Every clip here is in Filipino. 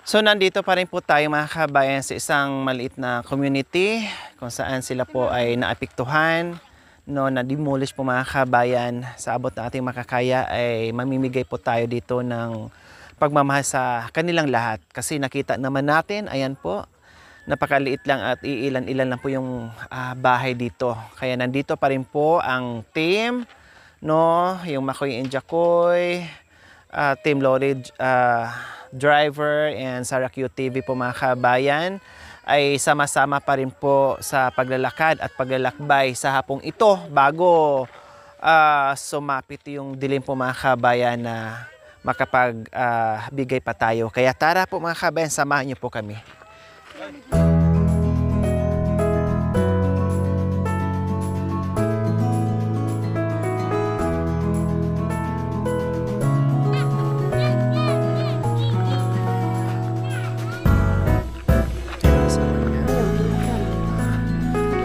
So nandito pa rin po tayo mga kabayan sa isang maliit na community kung saan sila po ay naapektuhan, no, na-demolish po mga kabayan. Sa abot na ating makakaya ay mamimigay po tayo dito ng pagmamahal sa kanilang lahat. Kasi nakita naman natin, ayan po, napakaliit lang at iilan-ilan lang po yung bahay dito. Kaya nandito pa rin po ang team, no, yung Makoy and Jacoy, Team Lorry Driver and Sarah QTV po mga kabayan ay sama-sama pa rin po sa paglalakad at paglalakbay sa hapong ito bago sumapit yung dilim po mga kabayan na makapagbigay pa tayo. Kaya tara po mga kabayan, samahan niyo po kami.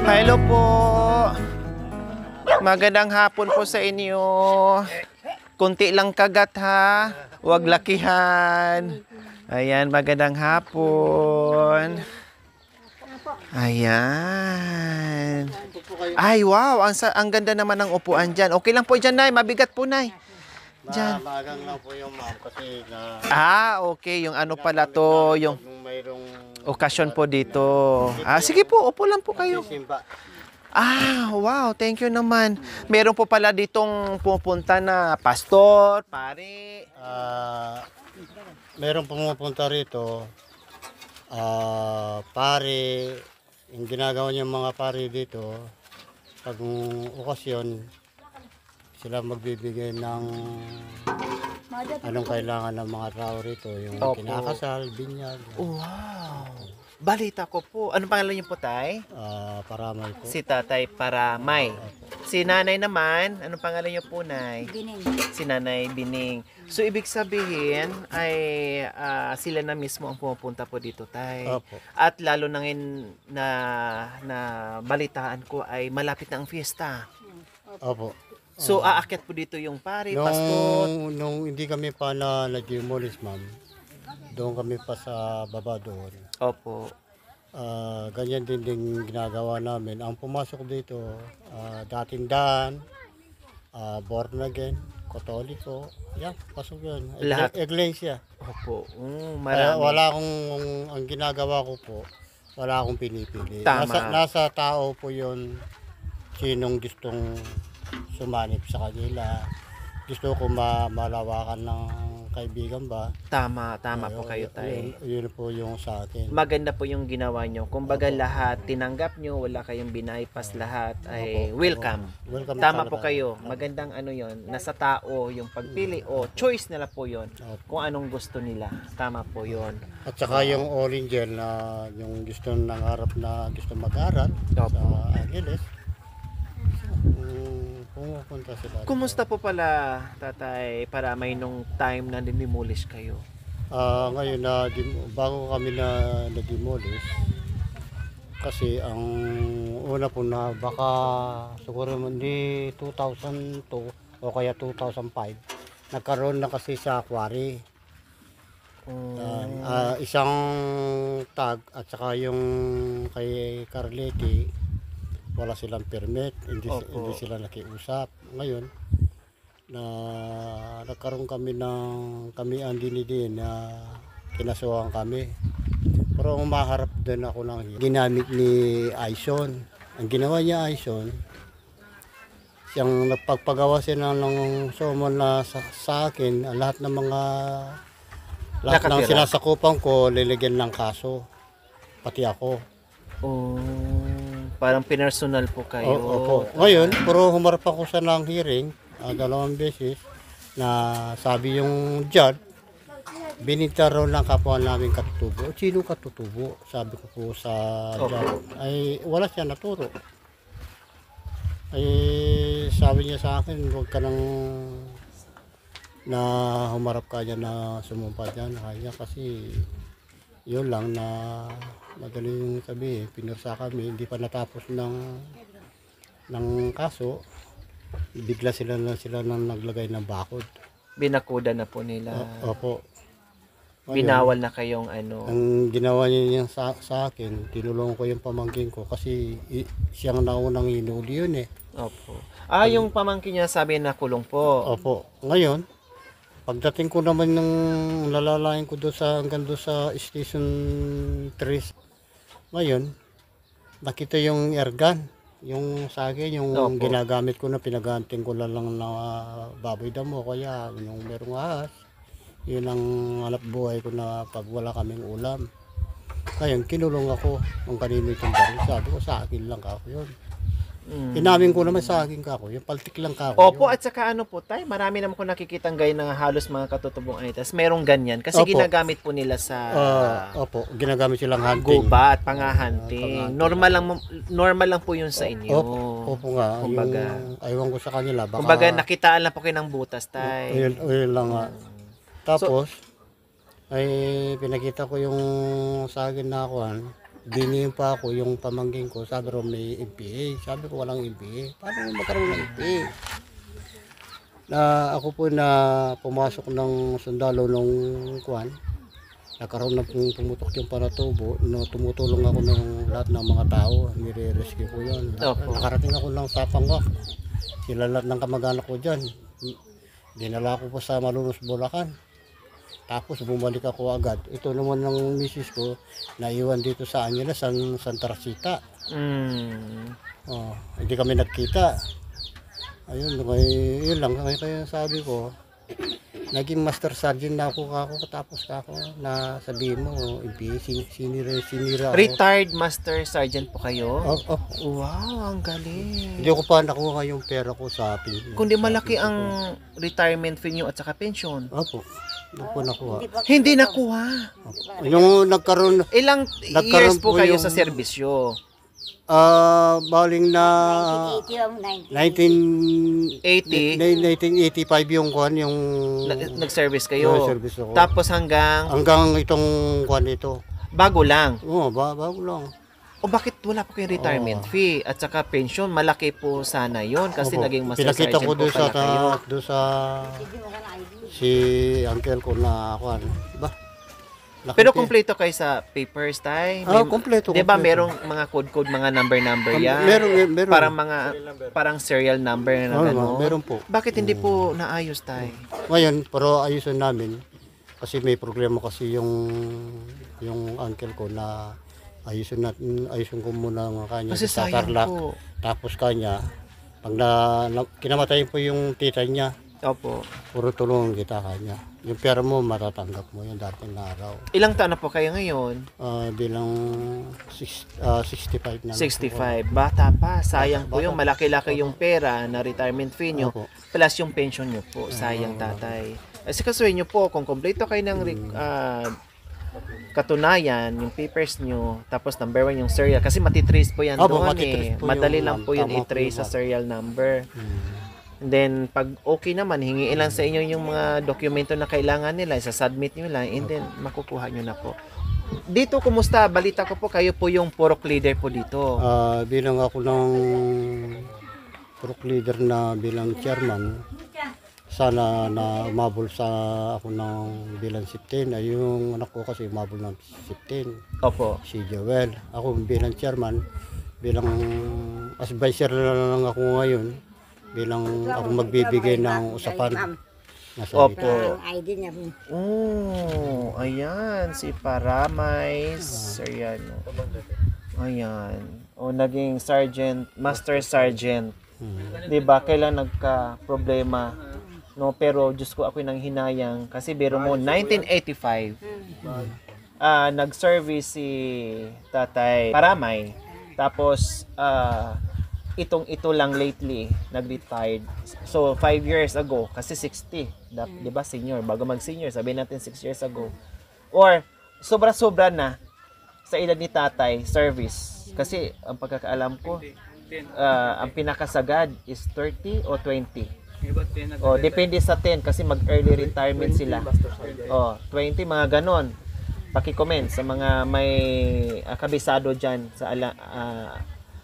Hello po. Magandang hapon po sa inyo. Kunti lang kagat ha. Huwag lakihan. Ayan, magandang hapon. Ayan. Ay, wow. Ang ganda naman ng upuan dyan. Okay lang po dyan, Nay. Mabigat po, Nay. Dyan. Magang lang po yung ma'am kasi na... Okay. Yung ano pala to. Yung mayroong okasyon po dito. Sige po. Upo lang po kayo. simba. Wow, thank you naman. Meron po pala ditong pupunta na pastor, pare. Meron pumupunta rito, pare, yung ginagawa niya mga pare dito, pag okasyon, sila magbibigay ng anong kailangan ng mga tao rito, yung Opo. kinakasal, binyag, Wow. Balita ko po. Ano pangalan niyo po, Tay? paramay po. Si Tatay Paramay. Si Nanay naman, anong pangalan niyo po, Nay? Bining. Si Nanay Bining. So, ibig sabihin ay sila na mismo ang pumupunta po dito, Tay. Opo. At lalo na ngayon na balitaan ko ay malapit na ang fiesta. Opo. So, aakyat po dito yung pare, pastor. Nung hindi kami pa nag-demolish, ma'am, doon kami pa sa baba doon. Opo. Ganyan din ginagawa namin. Ang pumasok dito, dating daan, born again, katoliko, yan, pasok yun. Lahat. Iglesia. Opo. Kaya Marami. wala akong, ang ginagawa ko po, wala akong pinipili. Tama. Nasa tao po yun, sinong gustong sumanib sa kanila. Gusto ko malawakan ng kaibigan ba? Tama po kayo, Tay. Yun po yung sa akin. Maganda po yung ginawa nyo. Kumbaga lahat tinanggap nyo, wala kayong binaypas lahat ay Opo. welcome. Welcome Tama talaga. po kayo. Magandang ano yon, nasa tao yung pagpili o choice nila po yon kung anong gusto nila. Tama po yon. At saka yung orange na yung gusto nangarap na gusto mag-aral Opo. sa Angeles. Pumupunta sila. Kumusta po pala, Tatay, para may nung time na dinimolish kayo? Ngayon bago kami na-demolish, kasi ang una po na baka siguro hindi 2002 o kaya 2005 nagkaroon na kasi sa quarry. Isang tag at saka yung kay Carletti wala silang permit, hindi sila nakiusap. Ngayon na nagkaroon kami ang dinidin na kinasuhan kami. Pero umaharap din ako ng ginamit ni Aison. Ang ginawa niya Aison, siyang nagpagpagawa sila ng summon na sa akin, lahat ng Nakatira. sinasakupan ko, lilagyan ng kaso. Pati ako. Parang pinersonal po kayo. Opo. Ngayon, pero humarap ako sa ng hearing, 2 beses, na sabi yung judge, binita raw ng kapwa namin katutubo. Sino katutubo? Sabi ko po sa judge. Ay, wala siya naturo. Ay, sabi niya sa akin, huwag ka nang na humarap ka dyan na sumumpa dyan. Kaya kasi yun lang na madaling sabihin, pinursa kami, hindi pa natapos ng kaso, bigla sila nang naglagay ng bakod. Binakuda na po nila. Opo. Binawal na kayong ano. Ang ginawa niya sa akin, tinulungan ko yung pamangkin ko kasi siyang naunang hinuli yun eh. Opo. Yung pamangkin niya sabi na kulong po. Opo. Ngayon, pagdating ko naman ng lalalayan ko doon hanggang doon sa Station 3, ngayon, nakita yung airgun. Yung sa akin, yung Opo. ginagamit ko na pinaganting ko lang na baboy damo. Kaya yung merong ahas, yun ang hanap buhay ko na pag wala kaming ulam. Ngayon, kinulong ako ng kanino itong baril. Sabi ko, sa akin lang kako yun. Inamin ko naman sa akin kako, yung paltik lang kako. Opo, yun. at saka ano po tay, marami naman ko nakikitang gaya ng halos mga katutubong anitas. Merong ganyan kasi Opo. ginagamit po nila sa Opo, ginagamit silang hunting. guba at pangahunting. Normal lang po yun sa inyo. Opo nga, Kumbaga. yung aywan ko sa kanila. Baka, Kumbaga nakitaan lang po kayo ng butas tay. Ayun lang nga. Tapos, ay pinakita ko yung sa akin na akuan. Dinihin pa ako yung pamangkin ko. Sabi ro may MPA. Sabi ko walang MPA. Paano magkaroon ng MPA? Na ako po na pumasok ng sundalo nung kuan. Nagkaroon na pumutok yung paratubo. No, tumutulong ako ng lahat ng mga tao. Nire-rescue ko yun. Opo. Nakarating ako ng Sapangwak. Sila lahat ng kamag-anak ko dyan. Dinala ko po sa Malunos, Bulacan. Tapos bumalik ako agad. Ito naman ng misis ko, naiwan dito sa Angeles, Santa Rosita. Hindi kami nagkita. Ayun, yun lang. Kaya sabi ko, naging master sergeant na ako tapos ako na sabihin mo, sinira ako. Retired master sergeant po kayo? Wow, ang galing. Hindi ko pa nakuha yung pera ko sa atin. Kundi malaki ang retirement fee nyo at saka pension. Opo, hindi ko nakuha. Hindi nakuha. Yung nagkaroon Years po kayo yung- sa serbisyo. Baling na 1985 yung kuan yung Nag-service kayo. service ako. Tapos hanggang Hanggang itong kuan ito. bago lang. Oo, bago lang. O bakit wala po kayong retirement fee at saka pension? Malaki po sana yon kasi Opo. naging master Pinakita sergeant ko po pala kayo. doon sa si uncle ko na kuan. Ba? Pero kompleto kayo sa papers tay? Kompleto. Di ba kompleto. merong mga code mga number yan? Meron. Parang serial number na gano'n. Meron po. Bakit hindi po naayos tay? Ngayon, pero ayusin namin kasi may problema kasi yung uncle ko na ayusin ko muna ng kanya Kasi sa sayang Tarlac. po. Tapos kanya, pag kinamatay po yung tita niya, Opo. puro tulungan kita kanya. Yung pera mo, matatanggap mo yung dating na araw. Ilang taon na po kayo ngayon? Bilang 65 na. 65. Bata pa. Sayang po yung malaki-laki yung pera na retirement fee nyo. Opo. Plus yung pension nyo po. Sayang tatay. Kasi kasuhin nyo po, kung kompleto kayo ng katunayan, yung papers nyo, tapos number 1 yung serial. Kasi matitrace po yan Opo, doon matitrace po Madali yung, lang po yun tama po i-trace sa yung serial number. And then, pag okay naman, hingiin lang sa inyo yung mga dokumento na kailangan nila, isa-submit nyo lang, and then makukuha nyo na po. Dito, kumusta? Balita ko po, kayo po yung purok leader po dito. Bilang ako ng purok leader na bilang chairman, sana na umabol sa ako ng bilang 15. Ay yung anak ko kasi umabol ng 15. Opo. Si Joel. Ako bilang chairman, bilang advisor na lang ako ngayon, bilang ako magbibigay ng usapan. Opo. Ang ID niya po. Oh, ayan. Si Paramay Seriano. Ayan. O, naging sergeant, master sergeant. Diba? Kailan nagka-problema? No, pero Diyos ko ako'y nang hinayang. Kasi biro mo, 1985, nag-service si Tatay Paramay. Tapos, ito lang lately, nag-retired. So, 5 years ago, kasi 60. Di ba, senior? Bago mag-senior, sabihin natin 6 years ago. Or, sobra-sobra na sa edad ni tatay, service. Kasi, ang pagkakaalam ko, ang pinakasagad is 30 o 20. O, depende sa 10 kasi mag-early retirement sila. O, 20, mga ganon. Paki-comment sa mga may kabisado dyan sa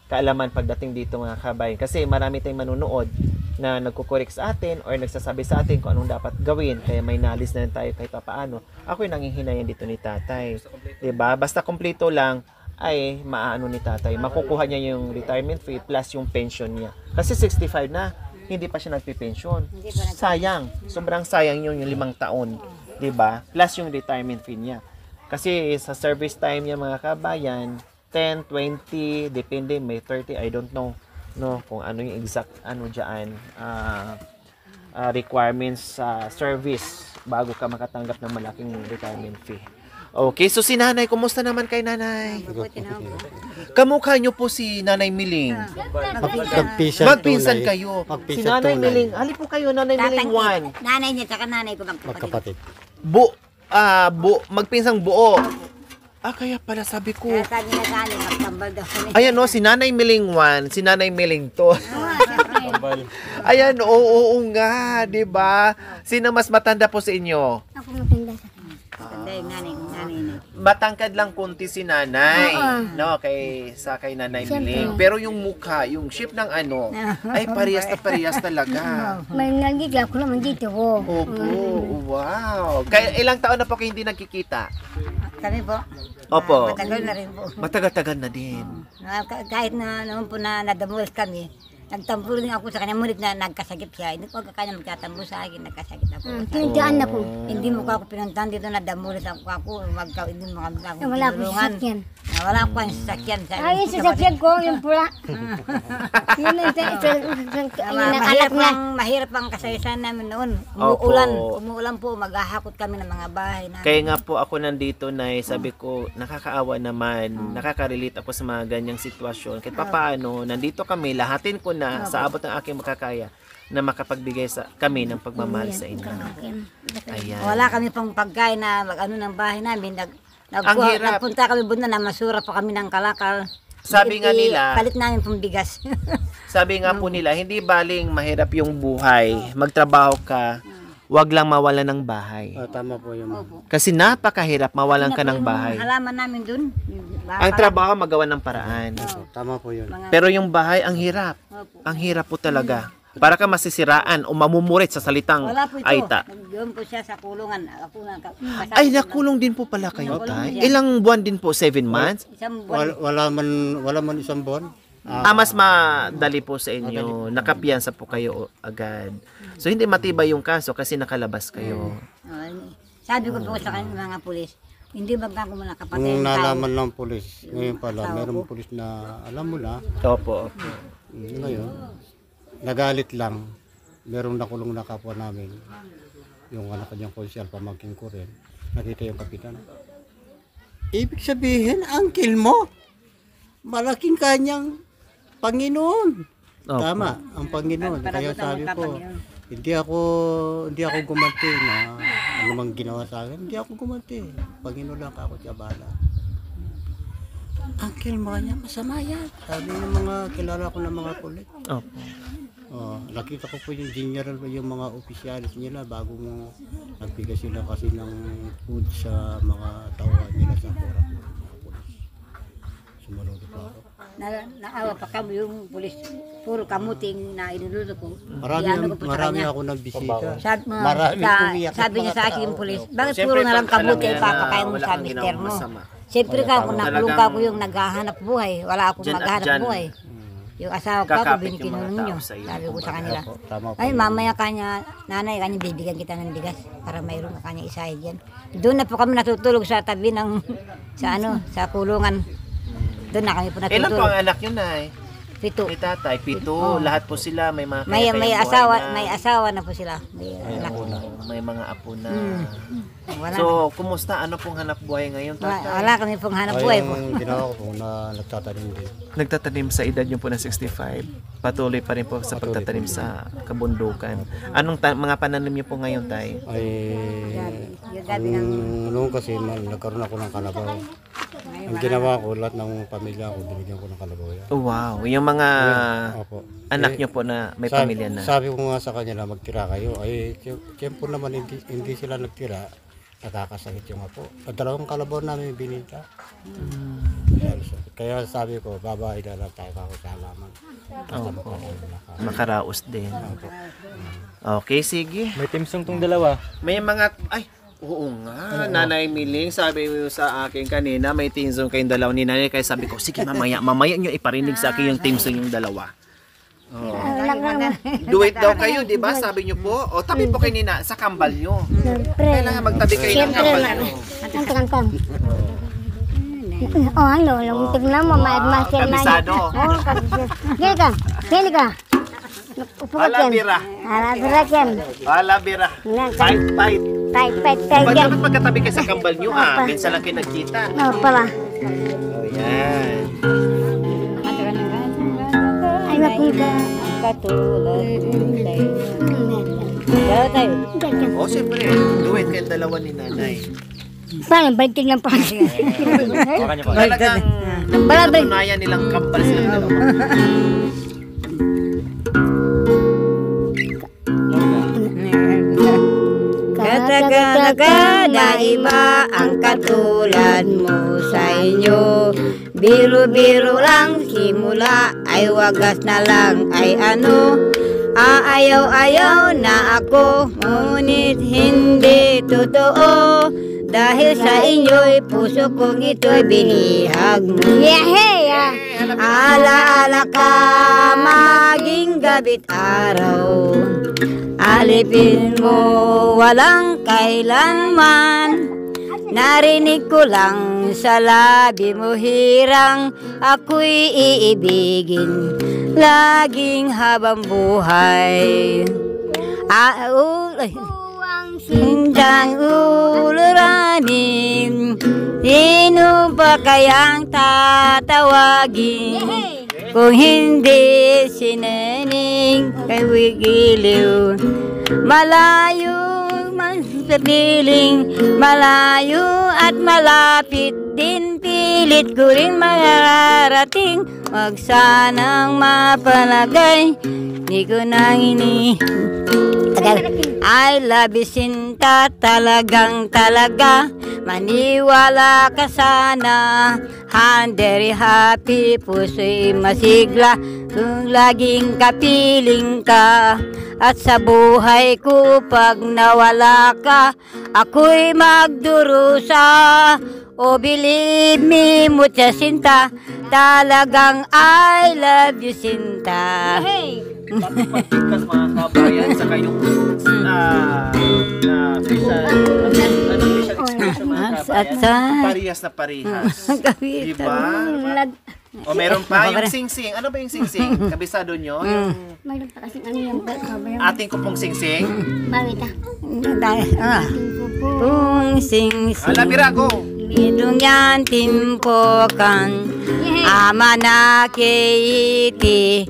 kaalaman pagdating dito mga kabayan. Kasi marami tayong manunood. na nagkukorek sa atin or nagsasabi sa atin kung anong dapat gawin, kaya may knowledge na rin tayo kahit papaano. Ako yung nanghihinayan dito ni tatay. 'Di ba? Basta kompleto lang ay maano ni tatay. Makukuha niya yung retirement fee plus yung pension niya. Kasi 65 na, hindi pa siya nagpe-pension. Sayang. Sobrang sayang yun yung 5 taon. 'Di ba? Plus yung retirement fee niya. Kasi sa service time niya mga kabayan, 10, 20, depende, may 30, I don't know. No, kung ano yung exact ano diyan requirements sa service bago ka makatanggap ng malaking retirement fee. Okay, so si nanay, kumusta naman kay nanay? Kamukha niyo po si Nanay Miling. Magpinsan kayo. Si Nanay Miling, hali po kayo, Nanay Miling 1. Nanay niya, tsaka nanay ko magkapatid. Magpinsang buo. Kaya pala sabi ko. Kaya sabi na sa akin, magtambal daw kami. Ayan o, si Nanay Miling 1, si Nanay Miling 2. Ayan, oo nga, 'di ba? Sino mas matanda po sa inyo? Ako matanda sa kanya. Matanda yung nanay niya. Matangkad lang konti si Nanay, no, kay Nanay Miling. Pero yung mukha, yung shape ng ano, ay parehas talaga. May nagigla ko naman dito. Opo, wow. Kaya ilang taon na po kayo hindi nagkikita? Kami po. Opo. Matagal na rin po. Matagal-tagal na din. Kahit na naman po na nadamulas kami, nagtambul din ako sa kanya, ngunit na nagkasakit siya. Hindi ko kanya magtatambul sa akin, nagkasakit ako. Tindihan na po. Hindi mo ako pinuntahan dito, nadamulas ako. Hindi mo kami ako Wala po sasakyan. Wala ko ang sasakyan. Ay, yung sasakyan ko, yung pula. Yun ang anak na. Mahirap ang kasaysayan namin noon. Opo. Umuulan po, maghahakot kami ng mga bahay namin. Kaya nga po ako nandito na sabi ko, nakakaawa naman, nakaka-relate ako sa mga ganyang sitwasyon. Kahit papaano, nandito kami, lahatin ko na sa abot ng aking makakaya na makapagbigay sa kami ng pagmamahal sa inyo. Ayan. Wala kami pang pagkain na mag-ano ng bahay namin. Ang hirap. Nagpunta kami bunda na masura pa kami ng kalakal. Sabi nga nila, palit namin pang bigas. sabi nga po nila, hindi baling mahirap yung buhay. Magtrabaho ka, wag lang mawalan ng bahay. Tama po yun. Kasi napakahirap mawalan ka ng bahay. Halaman namin dun. Ang trabaho magawa ng paraan. Tama po yun. Pero yung bahay, ang hirap. Ang hirap po talaga. Para ka masisiraan o mamumurit sa salitang Wala po ito. aita. Doon po siya sa kulungan. Ako na, Ay, nakulong din po pala kayo, tay. Ilang buwan din po? 7 months? Isang buwan. Wala man isang buwan. Mas madali po sa inyo. Nakapiyansa po kayo agad. So, hindi matibay yung kaso kasi nakalabas kayo. Sabi ko po sa kanila mga pulis, hindi ba ako muna kapatid Nung ng tao? nalaman ng pulis, ngayon pala, mayroong pulis na alam mo na, Opo. ngayon, nagalit lang. Merong nakulong na kapwa namin. Yung anak niyang konsyal, pamangkin ko rin. Nakita yung kapitan. Ibig sabihin, uncle mo, malaking kanyang Panginoon. Opo. Tama, ang Panginoon. Kaya sabi ko, hindi ako gumanti na ano mang ginawa sa akin. Hindi ako gumanti. Panginoon lang ako siya bala. Uncle mo niya, masama yan. Sabi ng mga kilala ko ng mga kulit. Opo. Nakita ko po yung general, yung mga opisyalis nila bago mo nagbigay sila kasi ng food sa mga tauhan nila sa Korak. Sumunod pa ako. Naawa pa kami yung pulis. Puro kamuting na inuluto ko. Marami ako nagbisita. Marami umiyak. Sabi niya sa akin yung pulis, bakit Siyempre, puro na lang pag alam kamuti niya ipapakain na mo wala sa kang mister ginawang mo? masama. Siyempre ka, kung nakulong ka Talagang- ko yung naghahanap buhay, wala akong Dyan at maghanap dyan. buhay. Yung asawa ko, ako Kakapit yung binikinulong mga nyo. tao sa iyo. Sabi ko sa kanila. Tama po. Ay, mamaya kanya, nanay, kanya bibigyan kita ng bigas para mayroon ka kanya isahin dyan. Doon na po kami natutulog sa tabi ng, sa kulungan. Doon na kami po Ilan po natutulog. ang anak nyo, Nay? 7. May tatay, 7. Lahat po sila may mga May kaya-kayang asawa, buhay na. may asawa na po sila. May anak. May mga apo na. Wala, So, kumusta? Ano pong hanap buhay ngayon, tatay? wala kami pong hanap buhay po. Yung ginawa ko po na nagtatanim din. Nagtatanim sa edad nyo po na 65. Patuloy pa rin po sa pagtatanim sa kabundukan. Anong mga pananim nyo po ngayon, tay? Ay, Yung gabi ng noon kasi nagkaroon ako ng kalabaw. Ang ginawa ko, lahat ng pamilya ko, binigyan ko ng kalabaw yan. Oh, wow. Yung mga Opo. anak nyo po na may Sabi- pamilya na. Sabi ko nga sa kanya na magtira kayo. Ay, tiyempo naman hindi sila nagtira. Nakakasakit yung apo. Sa dalawang kalabaw namin binita. Kaya sabi ko, babae na lang tayo ako sa halaman. Opo. Makaraos din. Okay, sige. May team song tong dalawa. May mga, ay, oo nga, Nanay Miling, sabi mo sa akin kanina, may team song kayong dalawa ni Nanay, kaya sabi ko, sige mamaya nyo iparinig sa akin yung team song yung dalawa. Oh. Do it daw kayo, di ba? Sabi nyo po. O, tabi po kayo nina, sa kambal nyo. Kailangan magtabi kayo ng kambal nyo. Ang oh, ano, tignan mo, ma-master na. Kabisado. Oo, kabisado. Gili ka. Upo ka dyan. Alabira. Alabira dyan. Alabira. Fight, fight. Fight Ba't dyan. dapat magkatabi kayo sa kambal nyo, minsan lang kayo nagkita. Oo, pala. O, yan. Ay, napunta. Katulad tayo. Dalawa tayo. O, siyempre, do it kayong dalawa ni Nanay. Paano, balikin lang pa. Hawakan niyo po. Talagang natunayan nilang kambal silang dalawa. Kataga na iba ang katulad mo sa inyo. Biro-biro lang, simula ay wagas na lang ay ano. Aayaw-ayaw na ako, ngunit hindi totoo. Dahil sa inyo'y puso kong ito'y binihag mo. Alaala ka maging gabi't araw. Alipin mo walang kailanman. Narinig ko lang sa labi mo hirang ako'y iibigin laging habang buhay. Hindang uluranin, sino pa kayang tatawagin? Kung hindi si Nening kay Wigiliw. Malayo man sa piling, malayo at malapit din, pilit ko rin mararating. Wag sanang mapalagay, di ko nang I love you, Sinta, talagang talaga. Maniwala ka sana. I'm very happy, puso'y masigla kung laging kapiling ka. At sa buhay ko pag nawala ka, ako'y magdurusa. Oh, believe me, mucha Sinta, talagang I love you, Sinta. Bakit pagtigkas mga kabayan sa kayong facial expression mga kabayan? Parehas na parehas. Diba? O meron pa yung sing-sing. Ano ba yung sing-sing? Kabisado nyo? Mayroon pa kasing ano yung kabayan. Ating ko pong sing-sing? Mawita. Kung sing-sing Alabira, go! bidong yan timpokan ama na keiti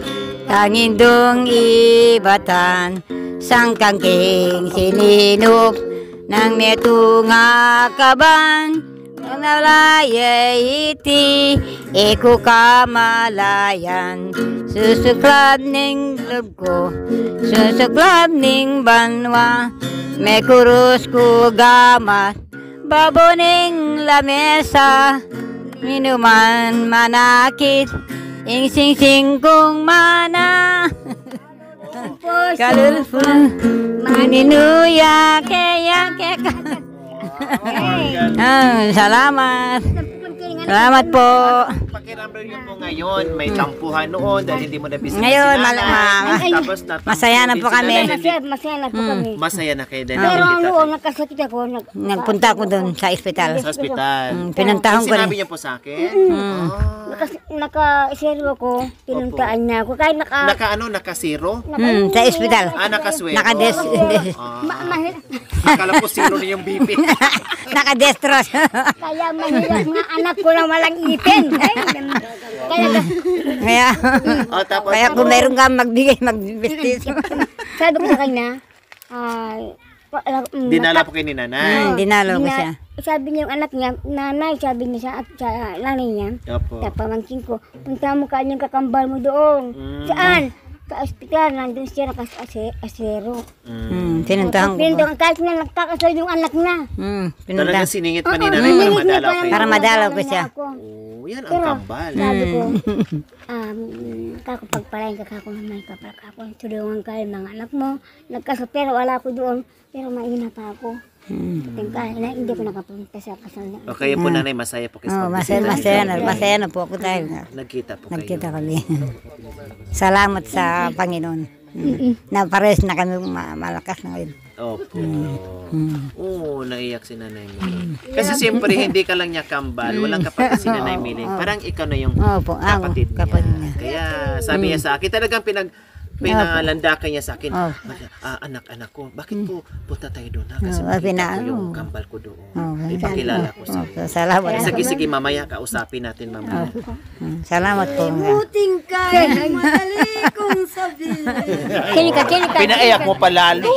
kangindong ibatan sangkang king sininop nang netunga kaban nalaya iti iku kamalayan susuklab ning loob ko susuklab ning banwa may kurus ko gamat baboning lamesa minuman manakit ing sing-sing kong mana kalulful maninuya kaya keka. Salamat. Salamat po. Pakiramdam nyo po ngayon, may tampuhan noon dahil hindi mo nabisita Ngayon, si nanay. Tapos masaya na po kami. Masaya na po kami. Masaya na kayo dahil Pero nabisita noon, nagkasakit ako. Nagpunta ko doon sa ospital. sa ospital. Pinuntahan ko Sinabi rin. niya po sa akin? Naka-isero ko, pinuntaan niya ako. Kahit Naka-zero? Sa ospital. Nakaswero? Akala ko zero na yung BP. Nakadestros. Kaya mahirap mga anak ko na walang ipin. Kaya, Tapos, kaya kung meron ka magbigay, magbibistis. Sabi ko sa kanya, dinala po kayo ni nanay. Dinalo ko siya. sabi niya yung anak niya, nanay, sabi niya sa nanay niya, Opo. sa pamangkin ko, punta mo kanyang kakambal mo doon. Saan? Sa ospital, nandun siya naka-asero. Pinuntahan ko. Pinuntahan kahit na nagkakasal yung anak niya. Talagang Pinuntahan. siningit pa ni nanay para madalaw kayo. Para madalaw ko siya. Oo, yan ang Pero, kambal. sabi ko, kako pagpalain ka kako may kapal kako. Tulungan ka yung mga anak mo. Nagkasal, pero wala ko doon. Pero maina pa ako. Tingka, hindi ko nakapunta sa kasal niya. O kayo po nanay, masaya po kayo. Oh, masaya na po ako tayo. Nagkita po kayo. Nagkita kami. Salamat sa Panginoon. Na pares na kami malakas na ngayon. Opo. Oo, naiyak si Nanay Miling. Kasi siyempre, hindi ka lang niya kambal. Walang kapatid si Nanay Miling. Parang ikaw na yung Opo, kapatid niya. kapatid niya. Kaya sabi niya sa akin, talagang pinalandakan niya sa akin. Opo. Anak ko, bakit po punta tayo doon? Kasi Opo, makita ko yung kambal ko doon. Ipakilala ko sa iyo. Salamat. Sige, mamaya kausapin natin mamaya. Salamat po. Buting ka, madali kong sabihin. Kinika. Pinaiyak mo pa lalo.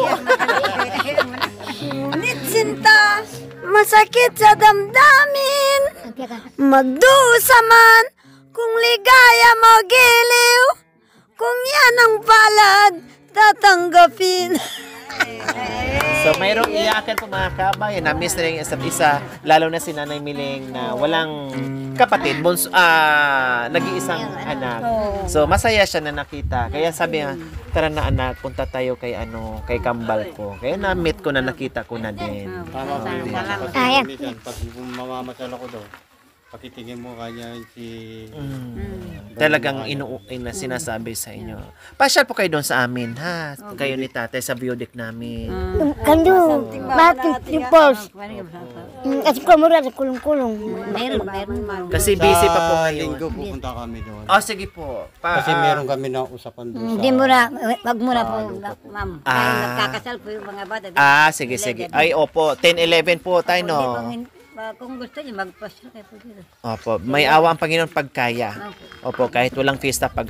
Ngunit sinta, masakit sa damdamin. Magdusa man, kung ligaya mo giliw. Kung yan ang palad, tatanggapin. So mayroong iyakan po mga kabayan. Na-miss na rin yung isa't isa. Lalo na si Nanay Miling na walang kapatid. Nag-iisang anak. So masaya siya na nakita. Kaya sabi niya, tara na anak, punta tayo kay kambal ko. Kaya na-meet ko na nakita ko na din. Tama po yung Ayan. minsan, pag mamamasal ako daw, pakitingin mo kanya si... Talagang sinasabi sa inyo. Pasyal po kayo doon sa amin, ha? Kayo ni tatay sa biodek namin. Kando, bakit yung pulse? Kasi kumura sa kulong-kulong. Kasi busy pa po kayo. Linggo pupunta kami doon. Oh, sige po. Kasi meron kami na usapan doon sa... Hindi mo na, wag mo na po, ma'am. Tayo Ah. nagkakasal po yung mga bata. Sige. Ay, opo. 10-11 po tayo, no? Kung gusto niyo, magpasya kayo po dito. Opo. May awa ang Panginoon pag kaya. Opo, kahit walang fiesta, pag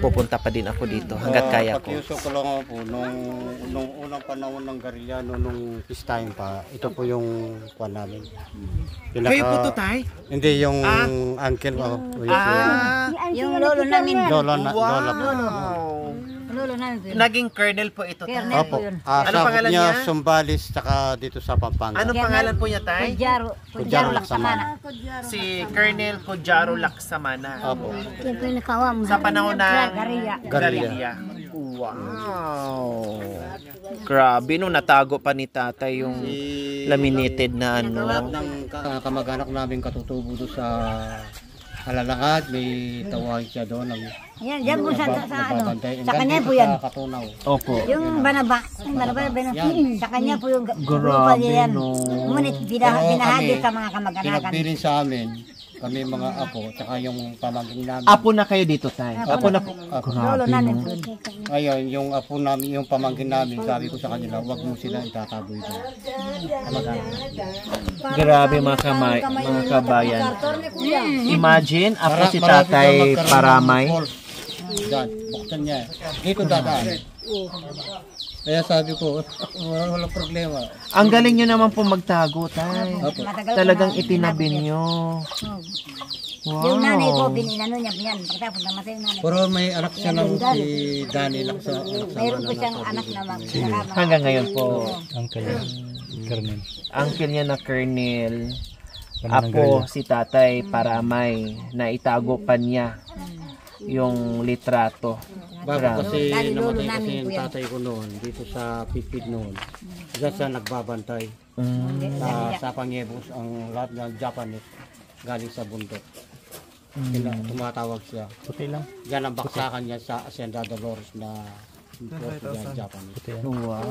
pupunta pa din ako dito. Hanggat kaya ko. Pakiuso ko lang ako po, nung unang panahon ng Garillano, nung peace time pa, ito po yung kwan namin. Kayo po to, tay? Hindi, yung uncle ko. Yung lolo namin. Lola po. Lolo namin po yun. Naging colonel po ito, tay. Colonel. Opo. Ano pangalan niya? niya? Sumbalis, tsaka dito sa Pampanga. Anong pangalan po niya, tay? Kujaro Laksamana. Si Colonel Kujaro Laksamana. Opo. Siyempre nakawa mo. Sa panahon ng Guerrilla. Guerrilla. Wow. Grabe, no, natago pa ni tatay yung laminated na Lahat ano. ng kamag-anak namin katutubo doon sa Halalangad, may tawag siya doon. Yan, dyan po sa ano. Nagbabantay. Sa kanya Dito po yan. Sa Katunaw. Opo. Yung banaba. Sa kanya po yung lupa Grabe, niya yan. no. Ngunit binahagi sa mga kamag-anakan. Pinagbirin sa amin, kami mga apo, tsaka yung pamangkin namin. Apo na kayo dito, tay? Apo na po. Lolo namin po. Ayun, yung apo namin, yung pamangkin namin, sabi ko sa kanila, wag mo sila itataboy doon. Grabe mga kabayan. Imagine, ako si tatay Paramay. Diyan, buksan niya. Dito dadaan. Kaya sabi ko, walang problema. Ang galing nyo naman po magtago, tay. Talagang itinabi nyo. Yung nanay ko, Wow. bininano niya yan. Pagkatapos namatay yung nanay. Pero may anak siya ng si Danny Laksa. Mayroon po siyang anak na mag-nakama. Hanggang ngayon po, Uncle Colonel. uncle niya na Colonel, apo si tatay Paramay, na itago pa niya yung litrato. Bago kasi Dahil lolo namatay kasi namin yung po yan. tatay ko noon, dito sa Pipid noon. Diyan siya nagbabantay. Sa Panyebos, ang lahat ng Japanese galing sa bundok. Tumatawag siya. Puti lang. Yan ang baksakan niya sa Hacienda Dolores na Japanese. Wow.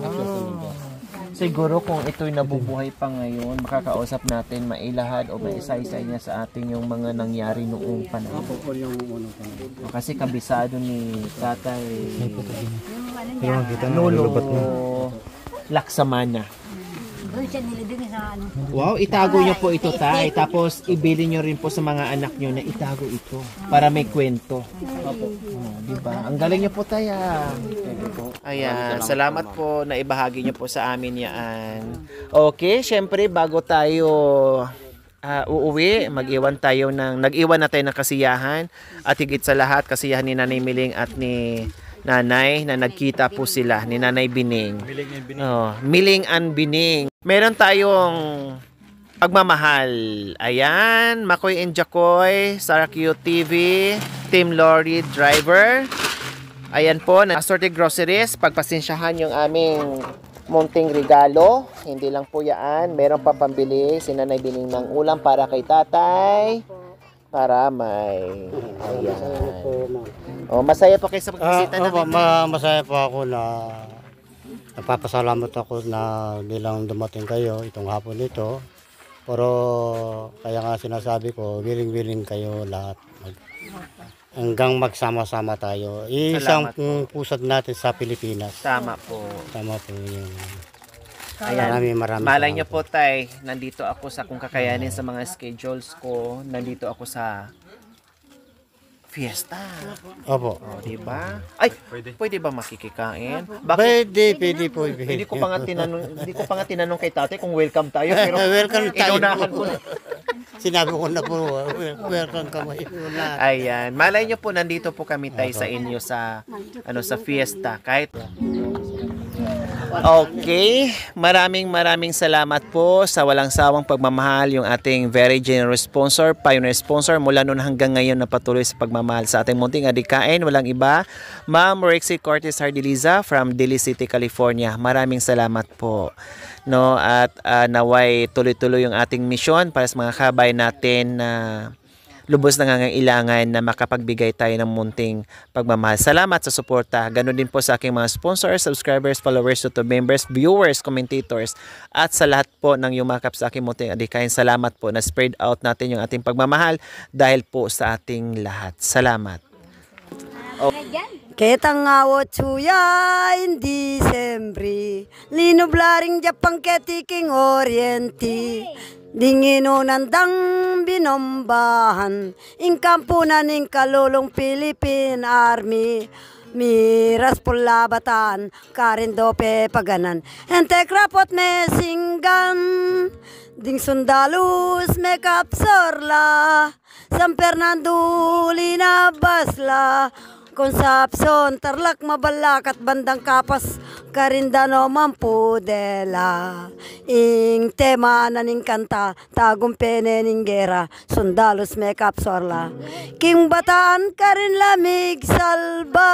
Siguro kung ito'y nabubuhay pa ngayon, makakausap natin, mailahad o maisa-isa niya sa atin yung mga nangyari noong panahon. Ako yung unang panahon. Kasi kabisado ni tatay Lolo. Lolo Laksamana. Doon siya nilibing sa ano. Wow, itago niyo po ito, tay. Tapos ibili niyo rin po sa mga anak niyo na itago ito para may kwento. Diba? Ang galing niyo po, tay. Ayan, salamat po na ibahagi niyo po sa amin yan. Okay, syempre bago tayo uuwi, nag-iwan na tayo ng kasiyahan at higit sa lahat kasiyahan ni Nanay Miling at ni Nanay na nagkita po sila ni Nanay Bining. Miling and Bining. Meron tayong pagmamahal. Ayan, Makoy and Jacoy, Sarah Q TV, Team Lorry Driver. Ayan po, assorted groceries. Pagpasensyahan yung aming munting regalo. Hindi lang po yan. Meron pa pambili. Si Nanay Bining ng ulam para kay tatay. Para may... Ayan. Oh, masaya po kayo sa pagbisita namin. Masaya po ako na napapasalamat ako na bilang dumating kayo itong hapon nito. Pero kaya nga sinasabi ko, willing-willing kayo lahat. Hanggang magsama-sama tayo. Isang pusat natin sa Pilipinas. Tama po. Tama po yun. Ayan. Maraming Malay salamat niyo po, tay, nandito ako sa kung kakayanin sa mga schedules ko. Nandito ako sa fiesta. Opo. O, di ba? Ay, pwede ba makikikain? Bakit? Pwede po. Hindi ko pa nga tinanong kay tatay kung welcome tayo, pero Welcome tayo. inunahan ko na. Sinabi ko na po, welcome ka mo. Ayan, malay niyo po, nandito po kami tayo sa inyo sa sa fiesta. Kahit okay, maraming salamat po sa walang sawang pagmamahal yung ating very generous sponsor, pioneer sponsor mula noon hanggang ngayon na patuloy sa pagmamahal sa ating munting adikain. Walang iba, Ma'am Rexy Cortez Hardiliza from Dili City, California. Maraming salamat po. No, at naway tuloy-tuloy yung ating misyon para sa mga kabay natin na lubos na nangangailangan na makapagbigay tayo ng munting pagmamahal. Salamat sa suporta. Ganon din po sa aking mga sponsors, subscribers, followers, YouTube members, viewers, commentators, at sa lahat po ng yumakap sa aking munting adikain. Salamat po na spread out natin yung ating pagmamahal dahil po sa ating lahat. Salamat. Ketang awot suya in Disembre, linublaring Japang ketiking orienti, dingino nandang binombahan, ingkampunan ing kalulong Philippine Army, miras pulabatan, karindope paganan, ente krapot mesinggan, ding sundalus me kapsorla, San Fernando linabasla, Consapson, Tarlac, Mabalak at bandang Kapas, Carindano, Mampudela. Ing tema na ning kanta, tagong pene ning gera, sundalos me kapsorla. King bataan ka rin lamig salba.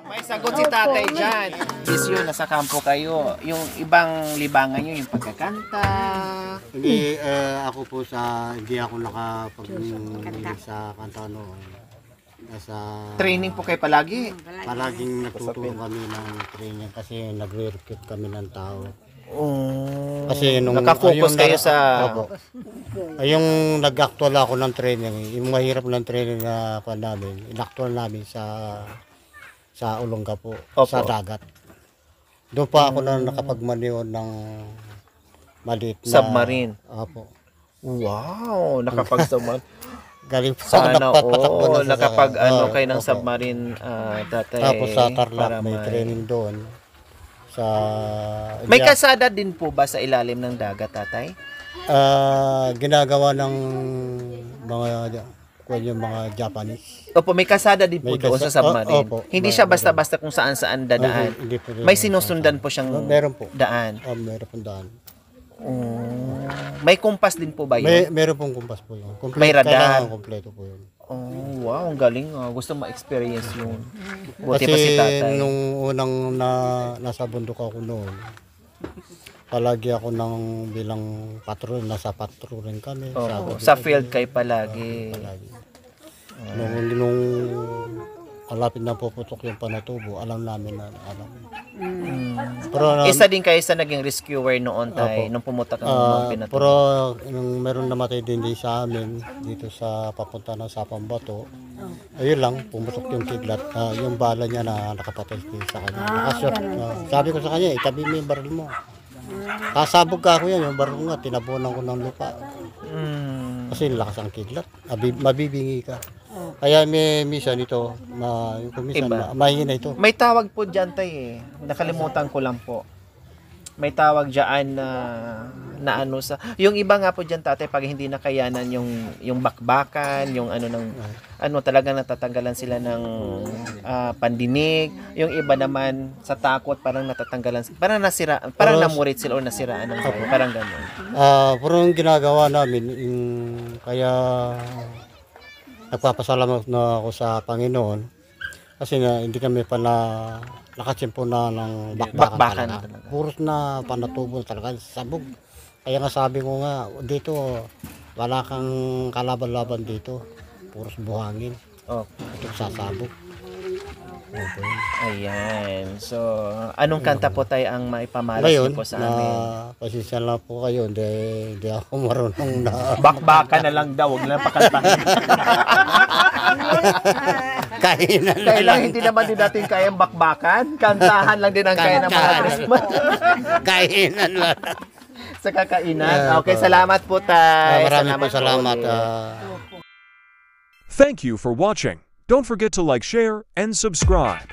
May sagot si tatay dyan. Bisyo, nasa kampo kayo. Yung ibang libangan nyo, yung pagkakanta. Hindi hindi ako nakapag sa kanta noon. Training po kayo palagi. Palaging nagtutulong kami ng training kasi nagre-recruit kami ng tao. Oh, Kasi nung nakafocus kayo sa... Yung nag-actual ako ng training, yung mahirap ng training na namin, in-actual namin sa Olongapo, sa dagat. Doon pa ako na nakapagmaneho ng maliit na... Submarine. Opo. Wow, nakapag-submarine. Galing pa Sana patakbo na nakapag kayo ng submarine tatay. Tapos sa Tarlac para may training doon. May kasada din po ba sa ilalim ng dagat, tatay? Ginagawa ng mga Japanese. Opo, may kasada din po doon sa submarine. Opo. Hindi siya basta-basta kung saan-saan dadaan. Hindi po rin. May sinusundan po siyang Meron po. daan. Meron pong daan. May kumpas din po ba yun? Meron pong kumpas po yun. May radar. Kailangan kompleto po yun. Oh, wow, ang galing. Gusto ma-experience yun. Buti pa si Kasi tatay. nung unang nasa bundok ako noon, palagi ako bilang nasa patrol rin kami. Opo, sa field kayo palagi. Nung kalapit na puputok yung Panatubo, alam namin na alam. Pero, Isa din kayo sa naging rescuer noon tayo, nung pumutok ang Pinatubo. pero nung meron namatay din sa amin dito sa papunta ng Sapang Bato, ayun lang, pumutok yung kidlat, yung bala niya na nakapatay sa kanya. Nakashot. Sabi ko sa kanya, itabi mo yung baril mo. Kasabog ka ako yan, yung baril nga, tinabunan ko ng lupa. Kasi lakas ang kidlat, mabibingi ka. Kaya may minsan ito, mahina ito. May tawag po dyan tayo eh. Nakalimutan ko lang po. may tawag diyan na ano sa yung iba nga po diyan tatay pag hindi nakayanan yung bakbakan, yung ano ng ano talaga natatanggalan sila ng pandinig, yung iba naman sa takot parang natatanggalan parang parang namurit sila o nasiraan ng parang gano'n. Pero yung ginagawa namin, kaya nagpapasalamat na ako sa Panginoon kasi hindi kami pa nakatsimpo na ng bakbakan talaga. Puros na panatubo talaga, sabog. Kaya nga sabi ko nga, dito wala kang kalaban-laban dito. Puros buhangin. Oh. Ito sasabog. Okay. Ayan. So, anong kanta po tayo ang maipamalas Ngayon, niyo po sa amin? pasensya lang po kayo, hindi ako marunong na Bakbakan na lang daw, wag na pakantahin. kainan na Kaya lang lang. hindi naman din natin kayang bakbakan. Kantahan lang din ang kaya ng mga Christmas. Kainan lang. Sa kakainan. Okay, salamat po tayo. Maraming po salamat. ulit. Thank you for watching. Don't forget to like, share, and subscribe.